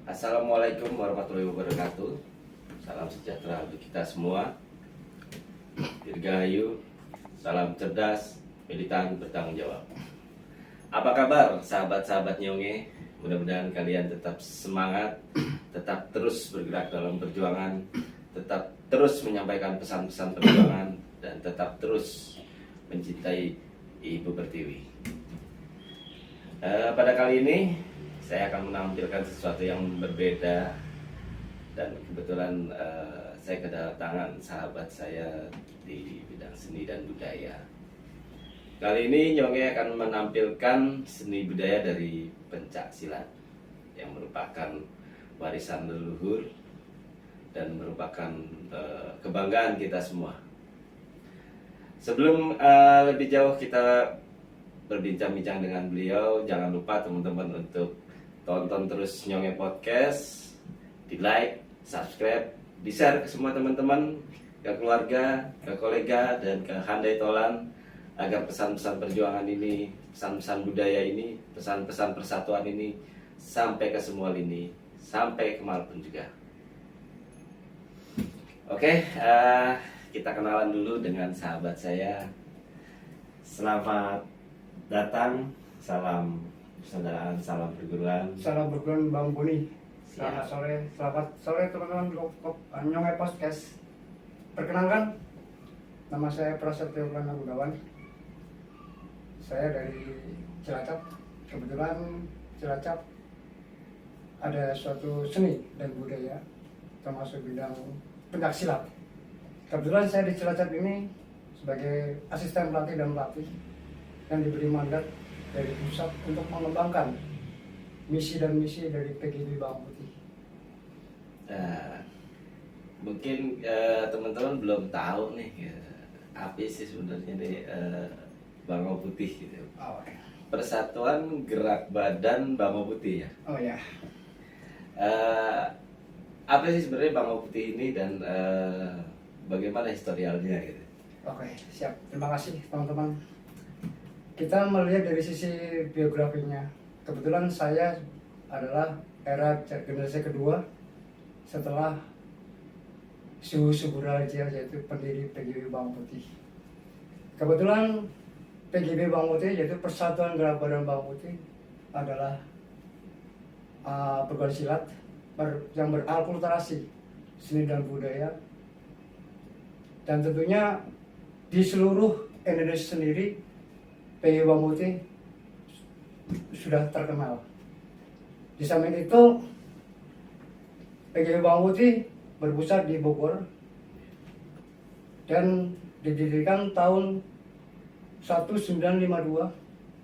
Assalamualaikum warahmatullahi wabarakatuh. Salam sejahtera untuk kita semua. Dirgahayu, salam cerdas, militan bertanggung jawab. Apa kabar sahabat-sahabat Nyonge? Mudah-mudahan kalian tetap semangat, tetap terus bergerak dalam perjuangan, tetap terus menyampaikan pesan-pesan perjuangan, dan tetap terus mencintai Ibu Pertiwi. Pada kali ini saya akan menampilkan sesuatu yang berbeda, dan kebetulan saya kedatangan sahabat saya di bidang seni dan budaya. Kali ini Nyonge akan menampilkan seni budaya dari pencak silat yang merupakan warisan leluhur dan merupakan kebanggaan kita semua. Sebelum lebih jauh kita berbincang-bincang dengan beliau, jangan lupa teman-teman untuk tonton terus Nyonge Podcast, di like, subscribe, di share ke semua teman-teman, ke keluarga, ke kolega, dan ke handai tolan, agar pesan-pesan perjuangan ini, pesan-pesan budaya ini, pesan-pesan persatuan ini sampai ke semua lini, sampai ke manapun juga. Oke, kita kenalan dulu dengan sahabat saya. Selamat datang, salam persaudaraan, salam perguruan. Salam perguruan Bang Buni. Siap. Selamat sore teman-teman Nyonge Podcast. Perkenalkan, nama saya Prasetyo Prana Gunawan. Saya dari Cilacap. Kebetulan Cilacap ada suatu seni dan budaya, termasuk bidang pencaksilat. Kebetulan saya di Cilacap ini sebagai asisten pelatih dan pelatih yang diberi mandat dari pusat untuk mengembangkan misi dan misi dari PGB Bawang Putih. Mungkin teman-teman belum tahu nih apa sih sebenarnya nih Bangau Putih gitu. Oh ya. Persatuan Gerak Badan Bangau Putih ya. Oh ya. Apa sih sebenarnya Bangau Putih ini, dan bagaimana historialnya gitu? Oke, siap. Terima kasih teman-teman. Kita melihat dari sisi biografinya. Kebetulan saya adalah era generasi kedua setelah Suhu Suburaja, yaitu pendiri PGB Bawang Putih. Kebetulan PGB Bawang Putih, yaitu Persatuan Gerak Badan Bawang Putih, adalah perguruan silat yang berakulturasi seni dan budaya, dan tentunya di seluruh Indonesia sendiri PGB Bawang Putih sudah terkenal. Di samping itu, PGB Bawang Putih berpusat di Bogor dan didirikan tahun 1952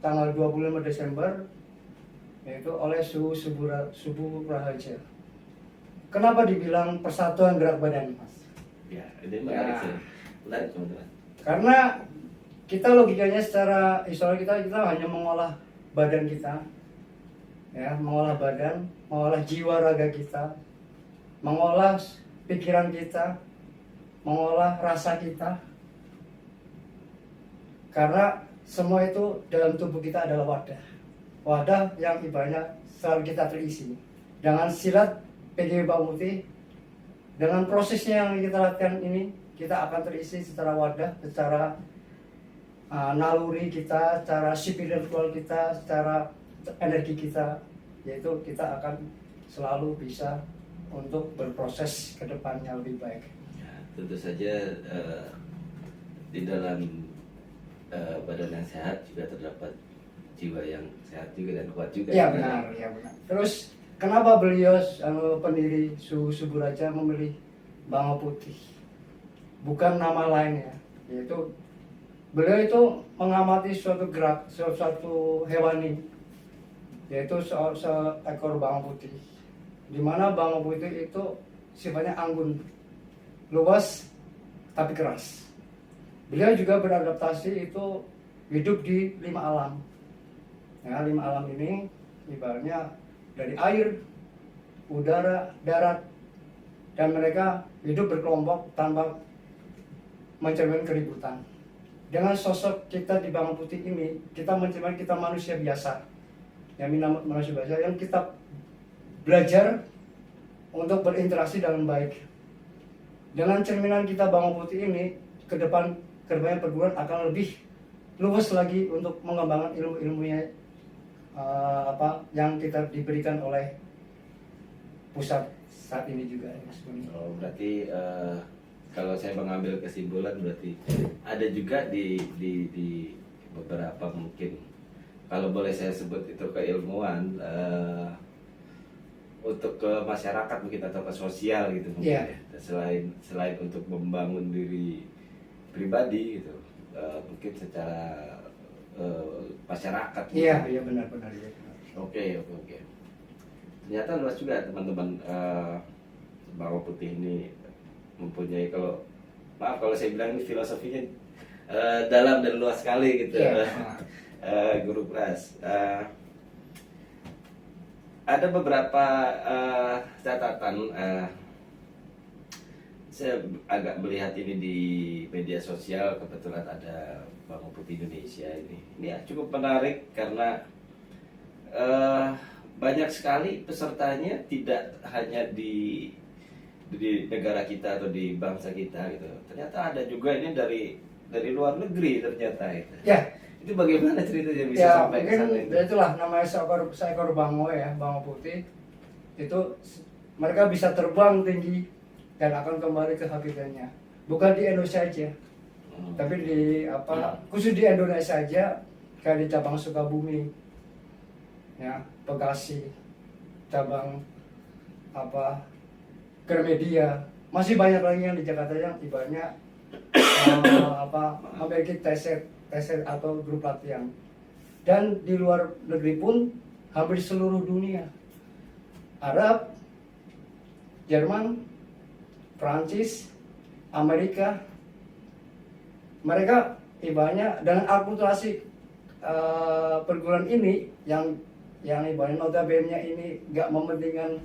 tanggal 25 Desember, yaitu oleh Suhu Suburaja. Kenapa dibilang Persatuan Gerak Badan, Mas? Ya, ini menarik sih. Menarik teman-teman. Karena kita logikanya secara historis kita hanya mengolah badan kita, ya, mengolah badan, mengolah jiwa raga kita, mengolah pikiran kita, mengolah rasa kita. Karena semua itu dalam tubuh kita adalah wadah yang ibaratnya selalu kita terisi. Dengan silat PGB Bawang Putih, dengan prosesnya yang kita latihan ini, kita akan terisi secara wadah, secara naluri kita, secara spiritual kita, secara energi kita, yaitu kita akan selalu bisa untuk berproses ke depannya lebih baik. Ya, tentu saja di dalam badan yang sehat juga terdapat jiwa yang sehat juga dan kuat juga. Iya benar, ya benar. Terus kenapa beliau pendiri Suhu Suburaja memilih Bangau Putih? Bukan nama lainnya, yaitu beliau itu mengamati suatu hewani, yaitu seekor bangau putih, di mana bangau putih itu sifatnya anggun, luas tapi keras. Beliau juga beradaptasi itu hidup di 5 alam. Ya, 5 alam ini ibaratnya dari air, udara, darat, dan mereka hidup berkelompok tanpa mencerminkan keributan. Dengan sosok kita di Bangau Putih ini, kita mencerminkan kita manusia biasa, yang manusia biasa yang kita belajar untuk berinteraksi dengan baik. Dengan cerminan kita Bangau Putih ini, kedepannya perguruan akan lebih luas lagi untuk mengembangkan ilmu-ilmunya yang kita diberikan oleh pusat saat ini juga ya, Mas Boni. Oh, berarti kalau saya mengambil kesimpulan berarti ada juga di beberapa mungkin, kalau boleh saya sebut itu keilmuan untuk ke masyarakat mungkin atau ke sosial gitu mungkin Iya. ya. Selain untuk membangun diri pribadi gitu, mungkin secara masyarakat. Iya, iya benar-benar ya. Oke. Ternyata luas juga teman-teman. Bangau Putih ini mempunyai, maaf kalau saya bilang ini filosofinya dalam dan luas sekali gitu. Iya. Guru Pras. Ada beberapa catatan. Saya agak melihat ini di media sosial, kebetulan ada Bangau Putih Indonesia ini. Ini ya, cukup menarik karena banyak sekali pesertanya tidak hanya di negara kita atau di bangsa kita gitu. Ternyata ada juga ini dari luar negeri ternyata itu. Ya, Itu bagaimana ceritanya bisa ya sampai ke sana mungkin itu? itulah namanya seekor bangau ya, bangau putih. Itu mereka bisa terbang tinggi dan akan kembali ke habitatnya. Bukan di Indonesia saja, tapi khusus di Indonesia saja, kayak di cabang Sukabumi, ya, Bekasi, cabang Gramedia, masih banyak lagi yang di Jakarta yang ibaratnya memiliki teset atau grup latihan. Dan di luar negeri pun hampir seluruh dunia, Arab, Jerman, Prancis, Amerika, mereka ibaratnya dengan akulturasi perguruan ini yang ibaratnya notabene ini nggak mementingkan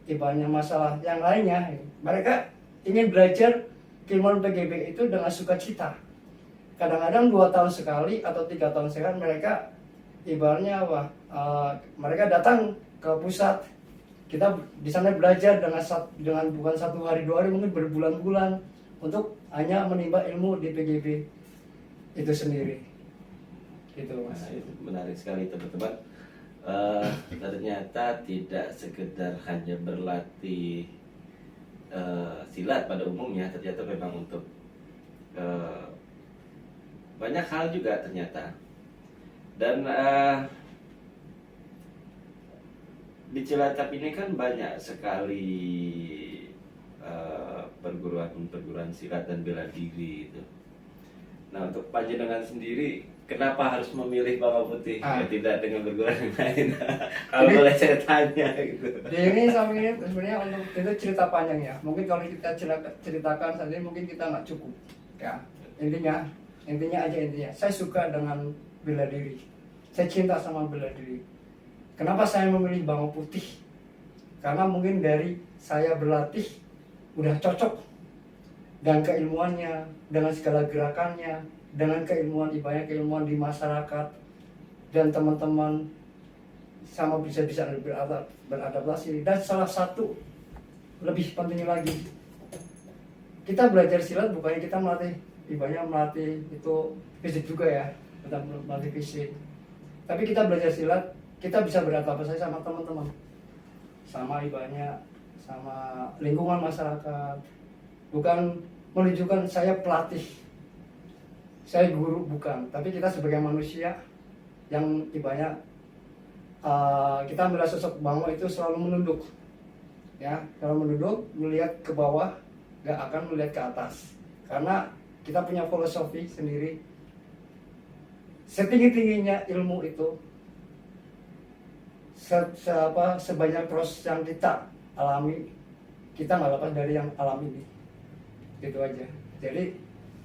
ibaratnya masalah yang lainnya. Mereka ingin belajar keilmuan PGB itu dengan sukacita. Kadang-kadang 2 tahun sekali atau 3 tahun sekali mereka ibaratnya mereka datang ke pusat. Kita di sana belajar dengan bukan 1 hari 2 hari, mungkin berbulan-bulan untuk hanya menimba ilmu di PGB itu sendiri. Gitu, Mas. Nah, itu menarik sekali teman-teman. Ternyata tidak sekedar hanya berlatih silat pada umumnya, ternyata memang untuk banyak hal juga ternyata. Dan di Cilacap ini kan banyak sekali perguruan silat dan bela diri itu. Nah, untuk panjenengan sendiri, kenapa harus memilih Bangau Putih ya, tidak dengan perguruan yang lain? Kalau boleh saya tanya gitu. Ini sebenarnya untuk itu cerita panjang ya. Mungkin kalau kita ceritakan saja mungkin kita nggak cukup. Ya, intinya saya suka dengan bela diri. Saya cinta sama bela diri. Kenapa saya memilih Bangau Putih? Karena mungkin dari saya berlatih udah cocok dan keilmuannya, dengan segala gerakannya, dengan keilmuan di masyarakat, dan teman-teman sama bisa beradaptasi. Dan salah satu lebih penting lagi, kita belajar silat bukannya kita melatih itu fisik juga ya, kita melatih fisik, tapi kita belajar silat kita bisa beradaptasi sama teman-teman, sama sama lingkungan masyarakat. Bukan menunjukkan saya pelatih, saya guru, bukan, tapi kita sebagai manusia yang ibaratnya kita melihat sosok Bangau itu selalu menunduk, ya, kalau menunduk melihat ke bawah, nggak akan melihat ke atas, karena kita punya filosofi sendiri. Setinggi-tingginya ilmu itu, sebanyak proses yang kita alami, kita nggak lepas dari yang alam ini. Gitu aja. Jadi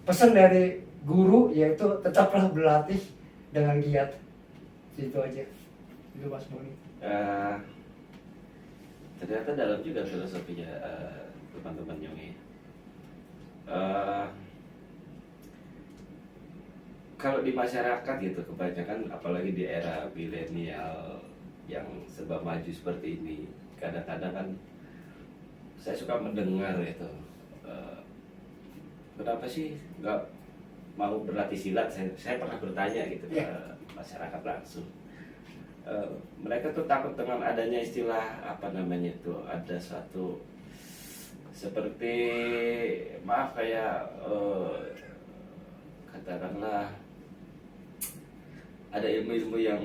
pesan dari guru yaitu tetaplah berlatih dengan giat. Gitu aja. Itu Mas Boni. Ternyata dalam juga filosofinya teman-teman Nyongi. Kalau di masyarakat gitu kebanyakan, apalagi di era milenial yang serba maju seperti ini. Kadang-kadang kan saya suka mendengar itu, kenapa sih nggak mau berlatih silat? Saya pernah bertanya gitu ke masyarakat langsung. Mereka tuh takut dengan adanya istilah apa namanya itu, ada suatu seperti maaf kayak katakanlah ada ilmu-ilmu yang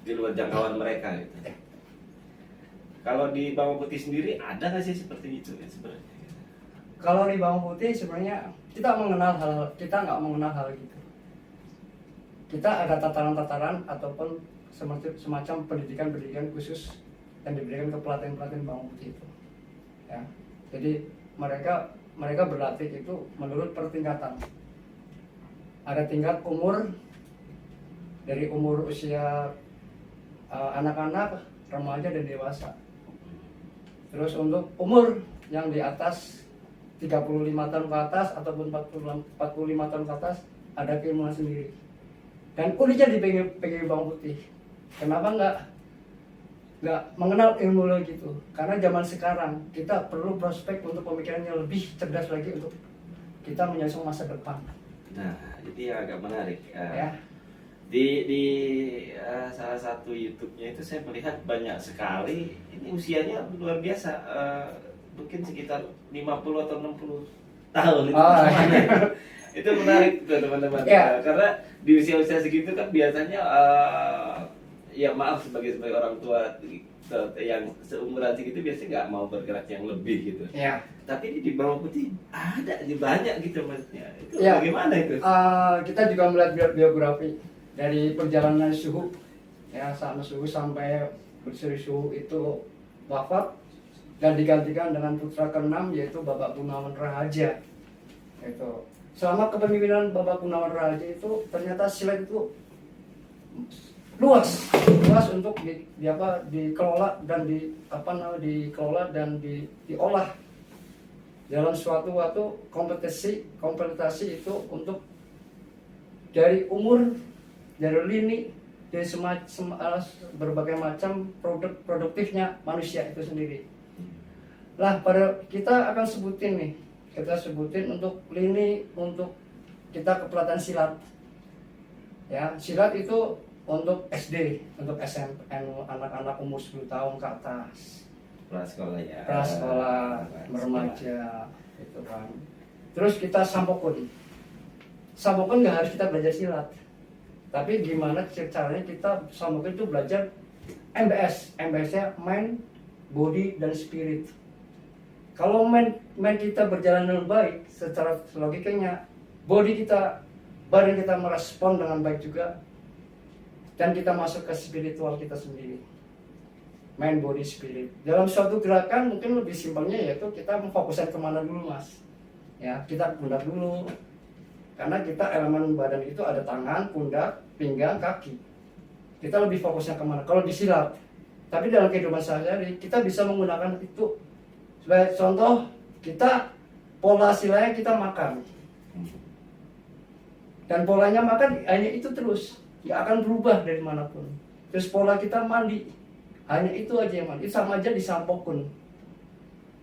di luar jangkauan mereka gitu. Kalau di Bawang Putih sendiri ada nggak sih seperti itu ya sebenarnya? Kalau di Bawang Putih sebenarnya kita nggak mengenal hal gitu. Kita ada tataran-tataran ataupun semacam pendidikan khusus yang diberikan ke pelatihan-pelatihan Bawang Putih itu. Ya, jadi mereka berlatih itu menurut pertingkatan. Ada tingkat umur, dari umur usia anak-anak, remaja dan dewasa. Terus untuk umur yang di atas 35 tahun ke atas ataupun 45 tahun ke atas ada keilmuan sendiri. Dan uniknya di PGRI Bawang Putih, kenapa nggak mengenal ilmu lagi gitu? Karena zaman sekarang kita perlu prospek untuk pemikiran yang lebih cerdas lagi untuk kita menyongsong masa depan. Nah, itu yang agak menarik. Ya. Di salah satu YouTube-nya itu saya melihat banyak sekali, ini usianya luar biasa, mungkin sekitar 50 atau 60 tahun itu. Itu menarik tuh teman-teman. Karena di usia-usia segitu kan biasanya ya maaf sebagai orang tua yang seumuran segitu biasanya nggak mau bergerak yang lebih gitu. Ya. Tapi di Bawang Putih ada banyak gitu maksudnya. Itu ya. Bagaimana itu? Kita juga melihat biografi dari perjalanan Suhu, ya, sama Suhu sampai Sri Suhu itu wafat dan digantikan dengan putra ke-6 yaitu Bapak Gunawan Raharja. Itu selama kepemimpinan Bapak Gunawan Raharja itu ternyata silat itu luas untuk dikelola dan dikelola dan diolah dalam suatu kompetisi itu untuk dari umur, dari lini, dari berbagai macam produktifnya manusia itu sendiri. Lah kita akan sebutin untuk lini, untuk kita kepelatihan silat. Ya, silat itu untuk SD, untuk SMP, anak-anak umur 10 tahun ke atas. Prasekolah ya. Prasekolah, remaja, itu kan. Terus kita Sampokun. Sampokun nggak harus kita belajar silat. Tapi gimana caranya kita Sampokun itu belajar MBS. MBS-nya mind, body, dan spirit. Kalau mind kita berjalan dengan baik, secara logikanya badan kita merespon dengan baik juga, dan kita masuk ke spiritual kita sendiri, mind, body, spirit. Dalam suatu gerakan mungkin lebih simpelnya yaitu kita memfokuskan kemana dulu mas, ya kita pundak dulu, karena kita elemen badan itu ada tangan, pundak, pinggang, kaki. Kita lebih fokusnya kemana? Kalau di silat, tapi dalam kehidupan sehari-hari kita bisa menggunakan itu. Sebagai contoh, kita pola silanya kita makan, dan polanya makan hanya itu terus, nggak akan berubah dari manapun. Terus pola kita mandi, hanya itu aja yang mandi. Itu sama aja di Sampokun.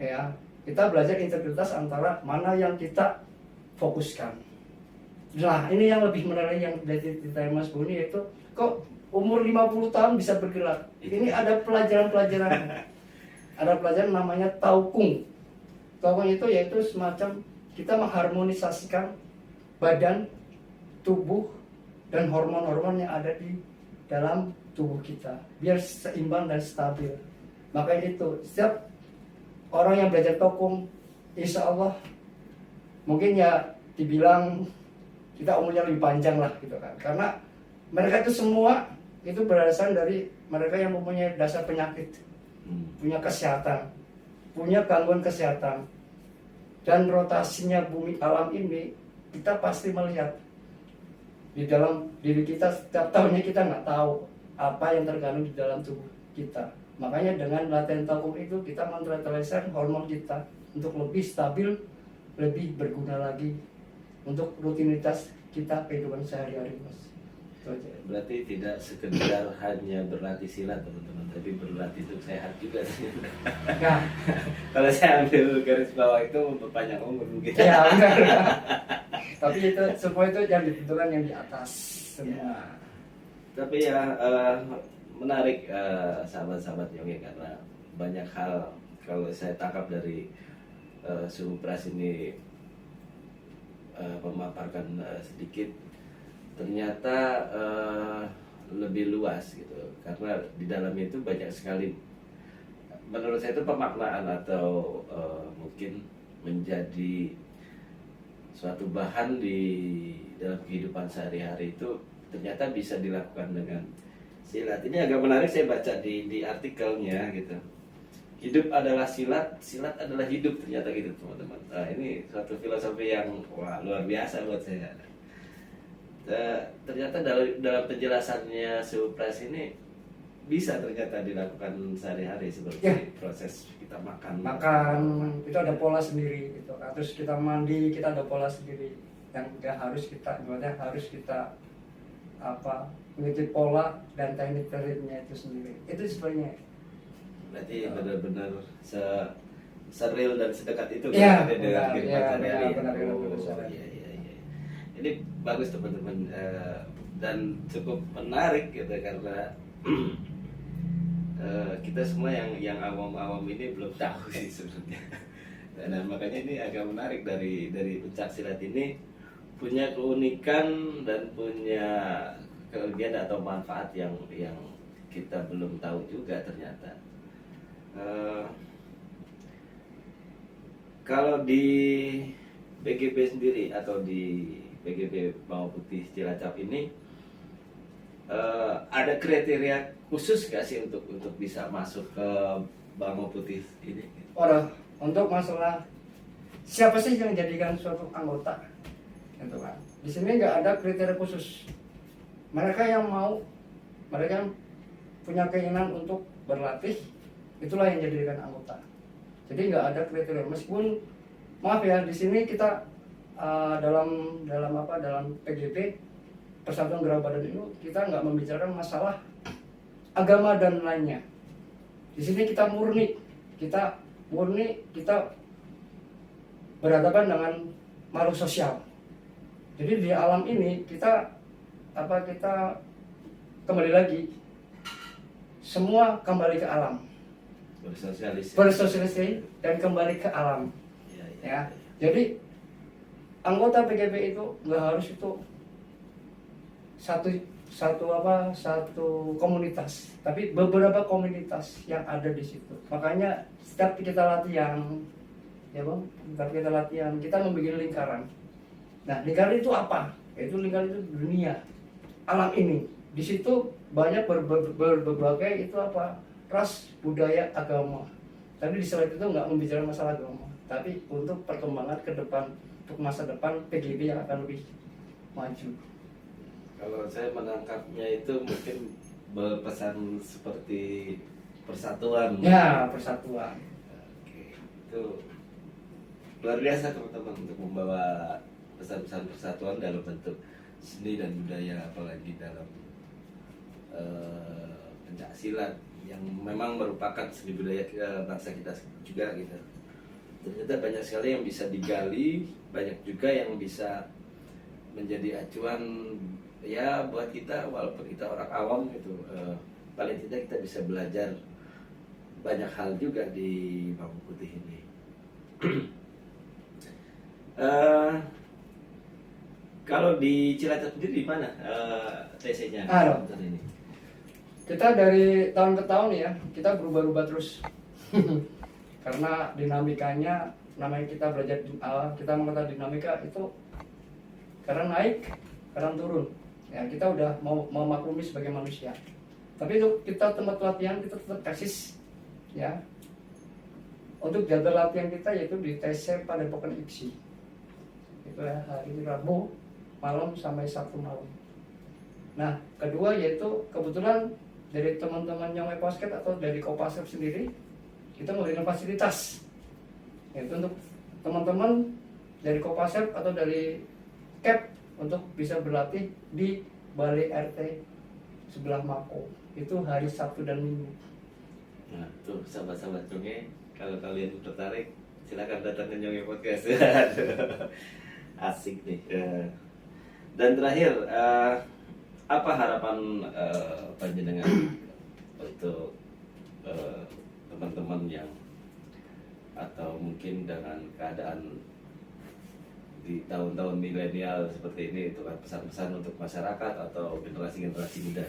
Ya, kita belajar integritas antara mana yang kita fokuskan. Nah, ini yang lebih menarik yang dari cerita Mas Boni, yaitu kok umur 50 tahun bisa bergerak. Ini ada pelajaran-pelajaran. Ada pelajaran namanya Taokung. Taokung itu yaitu semacam kita mengharmonisasikan badan, tubuh, dan hormon-hormon yang ada di dalam tubuh kita biar seimbang dan stabil. Makanya itu setiap orang yang belajar Taokung, insya Allah mungkin ya dibilang kita umurnya lebih panjang lah gitu kan, karena mereka itu semua itu berasal dari mereka yang mempunyai dasar penyakit, punya kesehatan, punya gangguan kesehatan. Dan rotasinya bumi alam ini kita pasti melihat di dalam diri kita. Setiap tahunnya kita nggak tahu apa yang terkandung di dalam tubuh kita. Makanya dengan latihan Taokung itu kita mentranslasikan hormon kita untuk lebih stabil, lebih berguna lagi untuk rutinitas kita kehidupan sehari-hari mas. Itu aja. Berarti tidak sekedar hanya berlatih silat teman-teman, tapi berlatih untuk sehat juga. Nah, Kalau saya ambil garis bawah itu memperpanjang umur mungkin. ya benar. Tapi itu semua itu yang ditentukan yang di atas semua. Tapi ya menarik sahabat-sahabat Yonggi, karena banyak hal kalau saya tangkap dari Suhu Pras ini memaparkan sedikit, ternyata lebih luas gitu, karena di dalamnya itu banyak sekali, menurut saya itu pemaknaan atau mungkin menjadi suatu bahan di dalam kehidupan sehari-hari itu ternyata bisa dilakukan dengan silat. Ini agak menarik, saya baca di artikelnya gitu. Hidup adalah silat, silat adalah hidup, ternyata gitu teman-teman. Nah, ini suatu filosofi yang wah, luar biasa buat saya. Ternyata dalam penjelasannya Suhu Pras ini bisa ternyata dilakukan sehari-hari, seperti Ya. proses kita makan Itu ada pola sendiri gitu. Terus kita mandi, kita ada pola sendiri yang harus kita mengikuti pola dan teknik-tekniknya itu sendiri. Itu sebenarnya. Berarti benar-benar seril dan sedekat itu Iya, kan dengan benar, kehidupan iya, sehari-hari. benar, Oh, benar. iya, iya, iya. Ini bagus teman-teman, dan cukup menarik gitu, karena kita semua yang awam-awam ini belum tahu sih sebenarnya. Dan makanya ini agak menarik, dari pencak silat ini punya keunikan dan punya kelebihan atau manfaat yang kita belum tahu juga ternyata. Kalau di BGB sendiri atau di BGB Bawang Putih Cilacap ini ada kriteria khusus nggak sih untuk bisa masuk ke Bawang Putih ini? Orang untuk masalah siapa sih yang jadikan suatu anggota, gitu kan? Di sini nggak ada kriteria khusus. Mereka yang mau, mereka yang punya keinginan untuk berlatih, itulah yang jadikan anggota. Jadi nggak ada kriteria. Meskipun maaf ya, di sini kita dalam PGB Persatuan Gerak Badan ini kita nggak membicarakan masalah agama dan lainnya. Di sini kita murni kita berhadapan dengan makhluk sosial. Jadi di alam ini kita kembali lagi, semua kembali ke alam, bersosialisasi dan kembali ke alam. Ya. Jadi anggota PGB itu nggak harus itu satu komunitas, tapi beberapa komunitas yang ada di situ. Makanya setiap kita latihan, ya bang, kita membuat lingkaran. Nah, lingkaran itu apa? Yaitu lingkaran itu dunia, alam ini. Di situ banyak berbagai ras, budaya, agama. Tapi di slide itu nggak membicarakan masalah agama, tapi untuk perkembangan ke depan, untuk masa depan PGB yang akan lebih maju. Kalau saya menangkapnya itu mungkin berpesan seperti persatuan. Ya, persatuan. Oke, itu luar biasa teman-teman, untuk membawa pesan-pesan persatuan dalam bentuk seni dan budaya, apalagi dalam pencak silat yang memang merupakan seni budaya bangsa kita juga gitu. Ternyata banyak sekali yang bisa digali, banyak juga yang bisa menjadi acuan ya buat kita, walaupun kita orang awam gitu. Paling tidak kita bisa belajar banyak hal juga di Bawang Putih ini. Kalau di Cilacap sendiri di mana TC-nya? Ini? Kita dari tahun ke tahun ya, kita berubah-ubah terus. Karena dinamikanya, namanya kita belajar, kita mengenal dinamika itu kadang naik, kadang turun. Ya, kita udah mau memaklumi sebagai manusia. Tapi untuk kita tempat latihan kita tetap eksis, ya. Untuk jadwal latihan kita yaitu di TC Padepokan IPSI. Itu ya, hari Rabu malam sampai Sabtu malam. Nah, kedua yaitu kebetulan dari teman-teman yang basket atau dari Kopasep sendiri, kita memberikan fasilitas. Yaitu untuk teman-teman dari Kopasep atau dari CAP untuk bisa berlatih di Balai RT sebelah Mako. Itu hari Sabtu dan Minggu. Nah, tuh sahabat-sahabat Nyonge, kalau kalian tertarik, silakan datang ke Nyonge Podcast. Asik nih. Dan terakhir, apa harapan panjenengan untuk teman-teman yang atau mungkin dengan keadaan di tahun-tahun milenial seperti ini, itu kan pesan-pesan untuk masyarakat atau generasi-generasi muda?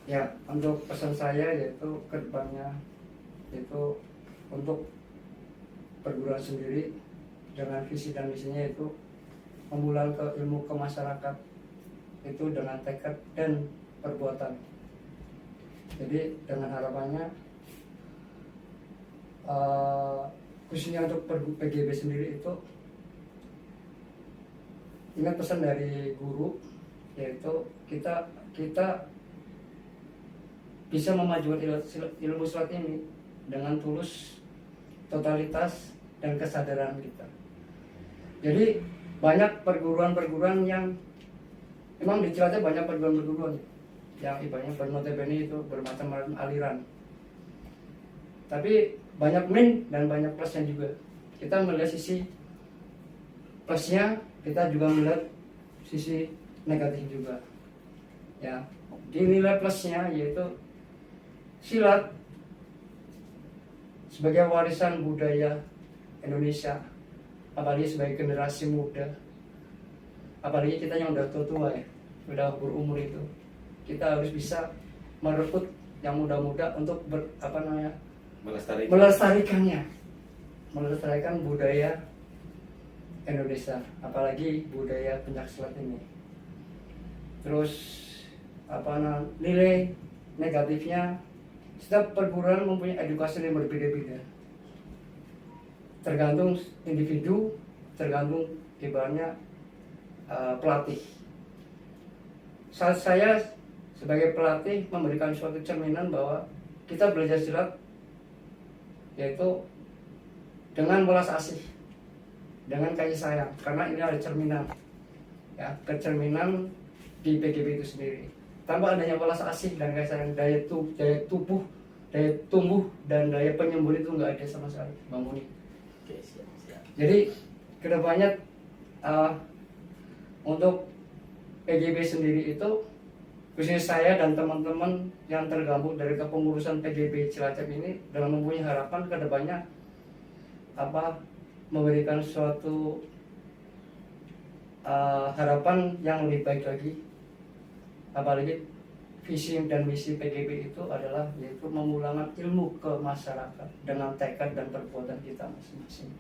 Ya, untuk pesan saya yaitu kedepannya itu untuk perguruan sendiri dengan visi dan misinya itu memulai ke ilmu ke masyarakat itu dengan tekad dan perbuatan. Jadi dengan harapannya khususnya untuk PGB sendiri itu ingat pesan dari guru, yaitu kita bisa memajukan ilmu silat ini dengan tulus, totalitas, dan kesadaran kita. Jadi banyak perguruan-perguruan yang memang di Cilacap banyak perguruan-perguruan yang ibaratnya bernotabene itu bermacam-macam aliran. Tapi banyak min dan banyak plusnya juga. Kita melihat sisi plusnya, kita juga melihat sisi negatif juga. Ya, di nilai plusnya yaitu silat sebagai warisan budaya Indonesia, apalagi sebagai generasi muda, apalagi kita yang udah tua ya, udah berumur itu, kita harus bisa merekrut yang muda-muda untuk melestarikan budaya Indonesia, apalagi budaya pencaksilat ini. Terus nilai negatifnya, setiap perguruan mempunyai edukasi yang berbeda-beda, tergantung individu, tergantung ibaratnya pelatih. Saat saya sebagai pelatih memberikan suatu cerminan bahwa kita belajar silat yaitu dengan belas asih, dengan kasih sayang, karena ini ada cerminan, ya, kecerminan di PGB itu sendiri. Tanpa adanya belas asih dan kasih sayang, daya tumbuh dan daya penyembuh itu nggak ada sama sekali, Bang Muni. Oke, siap. Jadi kedepannya untuk PGB sendiri itu, khususnya saya dan teman-teman yang tergabung dari kepengurusan PGB Cilacap ini, dalam mempunyai harapan kedepannya memberikan suatu harapan yang lebih baik lagi, apalagi visi dan misi PGB itu adalah yaitu memulangkan ilmu ke masyarakat dengan tekad dan perbuatan kita masing-masing.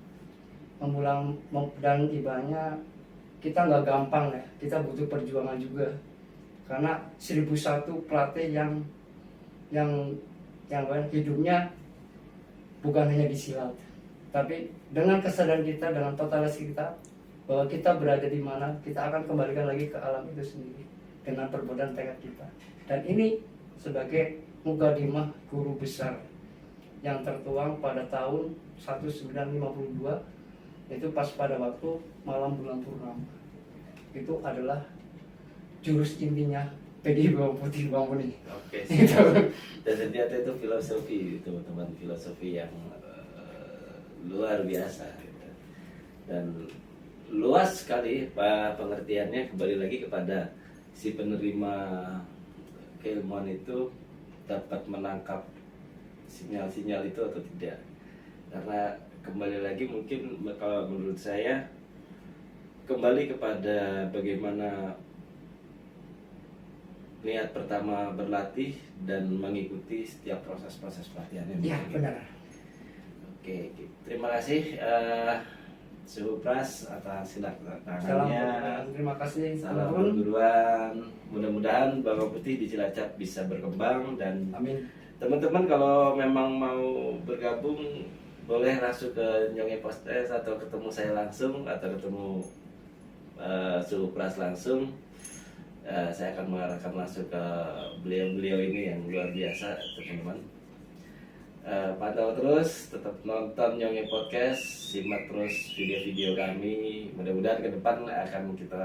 Dan ibaratnya kita nggak gampang ya, kita butuh perjuangan juga, karena 1001 pelatih yang hidupnya bukan hanya di silat, tapi dengan kesadaran kita, dengan totalitas kita bahwa kita berada di mana, kita akan kembalikan lagi ke alam itu sendiri dengan perbuatan tekad kita. Dan ini sebagai mukadimah guru besar yang tertuang pada tahun 1952, itu pas pada waktu malam bulan purnama. Itu adalah jurus intinya PGB Bawang Putih, Bang Muni. Oke, siap. Dan ternyata itu filosofi, teman-teman, filosofi yang luar biasa gitu. Dan luas sekali pengertiannya, kembali lagi kepada si penerima keilmuan itu dapat menangkap sinyal-sinyal itu atau tidak. Karena kembali lagi mungkin kalau menurut saya kembali kepada bagaimana niat pertama berlatih dan mengikuti setiap proses-proses pelatihannya. Ya, benar. Oke, terima kasih Suhu Pras atas tangannya. Salam, terima kasih. Salam perguruan. Mudah-mudahan Bawang Putih di Cilacap bisa berkembang, dan amin. Teman-teman kalau memang mau bergabung boleh langsung ke Nyonge Podcast atau ketemu saya langsung atau ketemu Suhu Pras langsung. Saya akan mengarahkan langsung ke beliau-beliau ini yang luar biasa, teman-teman. Pantau terus, tetap nonton Nyonge Podcast, simak terus video-video kami. Mudah-mudahan ke depan akan kita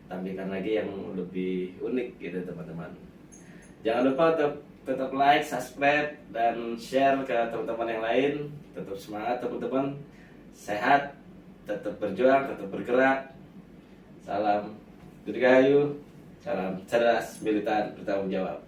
tampilkan lagi yang lebih unik gitu teman-teman. Jangan lupa tetap like, subscribe, dan share ke teman-teman yang lain. Tetap semangat teman-teman, sehat, tetap berjuang, tetap bergerak. Salam Dirgahayu, salam cerdas, militan, bertanggung jawab.